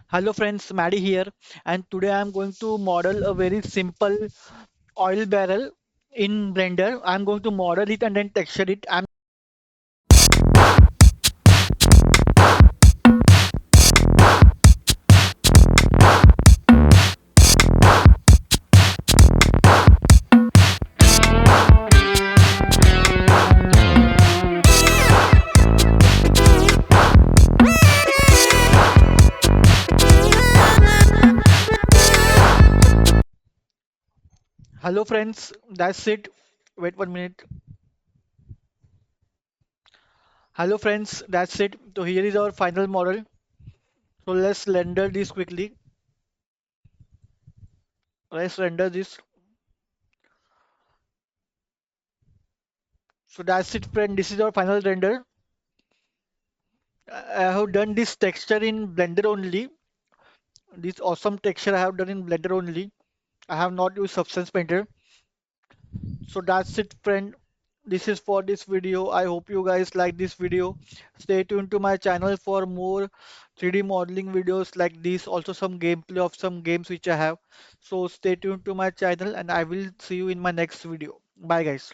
Hello friends, Maddie here, and today I'm going to model a very simple oil barrel in Blender. I'm going to model it and then texture it. Hello friends, that's it. Wait 1 minute. Hello friends, that's it. So here is our final model. So let's render this quickly. Let's render this. So that's it, friend. This is our final render. I have done this texture in Blender only. This awesome texture I have done in Blender only. I have not used Substance Painter. So that's it, friend. This is for this video. I hope you guys like this video. Stay tuned to my channel for more 3D modeling videos like this. Also some gameplay of some games which I have. So stay tuned to my channel and I will see you in my next video. Bye guys.